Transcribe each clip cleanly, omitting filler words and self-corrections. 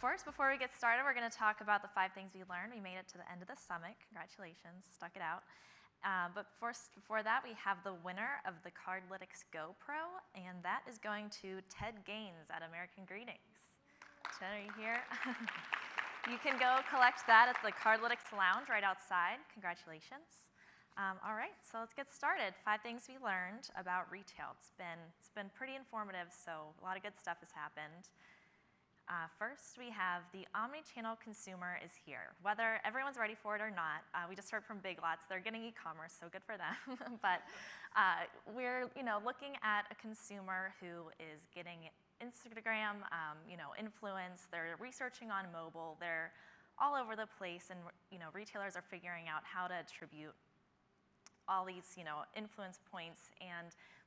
first, before we get started, we're going to talk about the 5 things we learned. We made it to the end of the summit. Congratulations, stuck it out. But first, before that, we have the winner of the Cardlytics GoPro, and that is going to Ted Gaines at American Greetings. Ted, are you here? You can go collect that at the Cardlytics Lounge right outside. Congratulations. All right, so let's get started. 5 things we learned about retail. It's been pretty informative, so a lot of good stuff has happened. First, we have the omni-channel consumer is here. Whether everyone's ready for it or not, we just heard from Big Lots, they're getting e-commerce, so good for them. But we're looking at a consumer who is getting Instagram influence. They're researching on mobile. They're all over the place, and retailers are figuring out how to attribute all these influence points.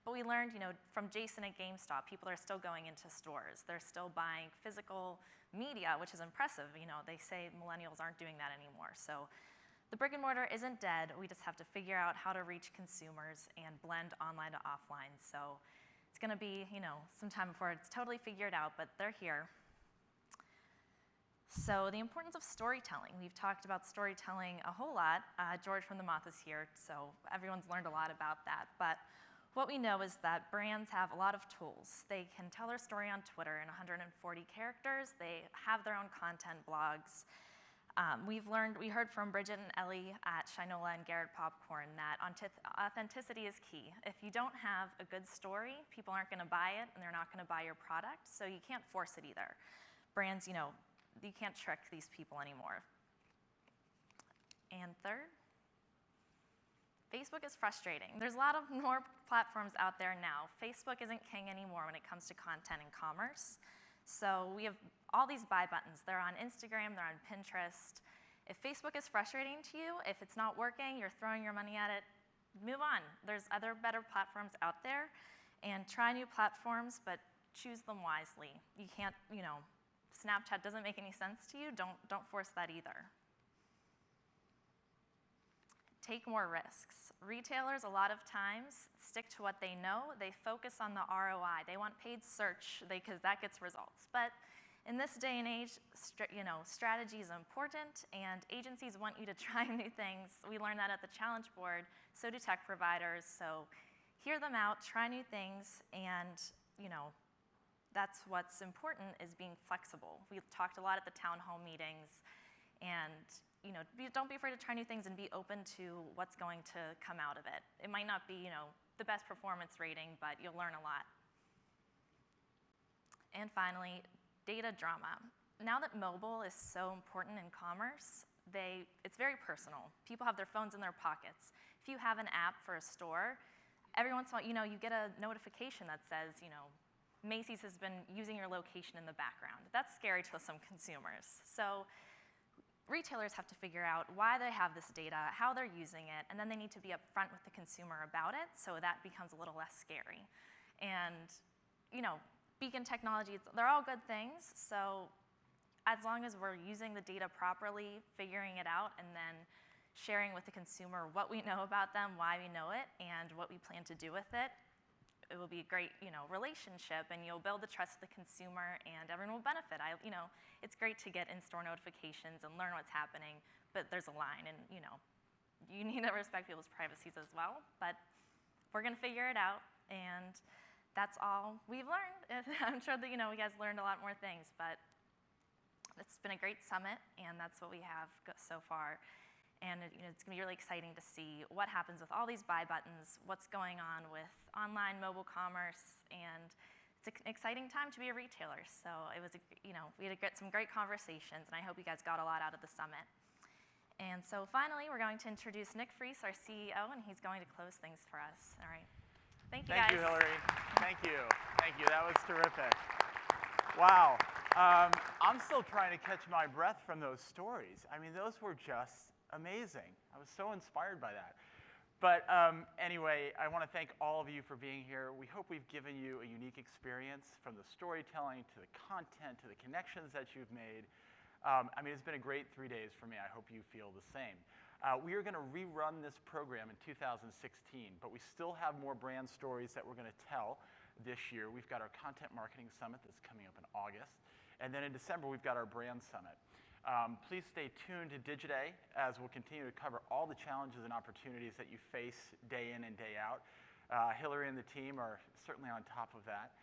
But we learned from Jason at GameStop, people are still going into stores. They're still buying physical media, which is impressive. They say millennials aren't doing that anymore. So the brick and mortar isn't dead. We just have to figure out how to reach consumers and blend online to offline. So it's going to be some time before it's totally figured out, but they're here. So the importance of storytelling. We've talked about storytelling a whole lot. George from the Moth is here, so everyone's learned a lot about that. But what we know is that brands have a lot of tools. They can tell their story on Twitter in 140 characters. They have their own content blogs. We heard from Bridget and Ellie at Shinola and Garrett Popcorn that authenticity is key. If you don't have a good story, people aren't going to buy it, and they're not going to buy your product, so you can't force it either. Brands, you can't trick these people anymore. And third, Facebook is frustrating. There's a lot of more platforms out there now. Facebook isn't king anymore when it comes to content and commerce. So we have all these buy buttons. They're on Instagram, they're on Pinterest. If Facebook is frustrating to you, if it's not working, you're throwing your money at it, move on. There's other better platforms out there, and try new platforms, but choose them wisely. You can't, Snapchat doesn't make any sense to you, don't force that either. Take more risks. Retailers, a lot of times, stick to what they know. They focus on the ROI. They want paid search because that gets results. But in this day and age, strategy is important, and agencies want you to try new things. We learned that at the Challenge Board. So do tech providers. So hear them out, try new things, and that's what's important, is being flexible. We've talked a lot at the town hall meetings, and don't be afraid to try new things and be open to what's going to come out of it. It might not be the best performance rating, but you'll learn a lot. And finally, data drama. Now that mobile is so important in commerce, it's very personal. People have their phones in their pockets. If you have an app for a store, every once in a while, you get a notification that says, Macy's has been using your location in the background. That's scary to some consumers. So retailers have to figure out why they have this data, how they're using it, and then they need to be upfront with the consumer about it, so that becomes a little less scary. And beacon technology, they're all good things, so as long as we're using the data properly, figuring it out, and then sharing with the consumer what we know about them, why we know it, and what we plan to do with it, it will be a great, relationship, and you'll build the trust of the consumer, and everyone will benefit. It's great to get in-store notifications and learn what's happening, but there's a line, and you need to respect people's privacies as well. But we're going to figure it out, and that's all we've learned. I'm sure that you guys learned a lot more things, but it's been a great summit, and that's what we have so far. And it's going to be really exciting to see what happens with all these buy buttons, what's going on with online mobile commerce, and it's an exciting time to be a retailer. So it was, we had some great conversations, and I hope you guys got a lot out of the summit. And so finally, we're going to introduce Nick Freese, our CEO, and he's going to close things for us. All right. Thank you, guys. Thank you, Hillary. Thank you. Thank you. That was terrific. Wow. I'm still trying to catch my breath from those stories. I mean, those were just amazing. I was so inspired by that. But anyway, I want to thank all of you for being here. We hope we've given you a unique experience, from the storytelling to the content to the connections that you've made. It's been a great 3 days for me. I hope you feel the same. We are going to rerun this program in 2016, but we still have more brand stories that we're going to tell this year. We've got our Content Marketing Summit that's coming up in August. And then in December, we've got our brand summit. Please stay tuned to Digiday as we'll continue to cover all the challenges and opportunities that you face day in and day out. Hillary and the team are certainly on top of that.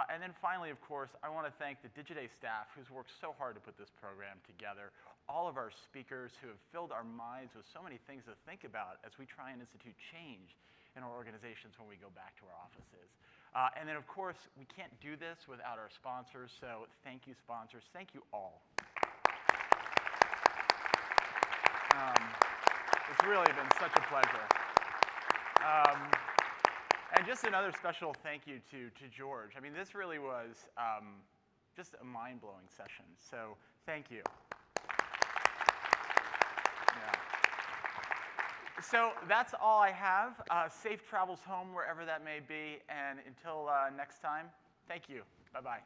And then finally, of course, I want to thank the Digiday staff who's worked so hard to put this program together, all of our speakers who have filled our minds with so many things to think about as we try and institute change in our organizations when we go back to our offices. And then, of course, we can't do this without our sponsors, so thank you, sponsors. Thank you all. It's really been such a pleasure. And just another special thank you to George. I mean, this really was just a mind-blowing session, so thank you. Yeah. So that's all I have. Safe travels home, wherever that may be, and until next time, thank you. Bye-bye.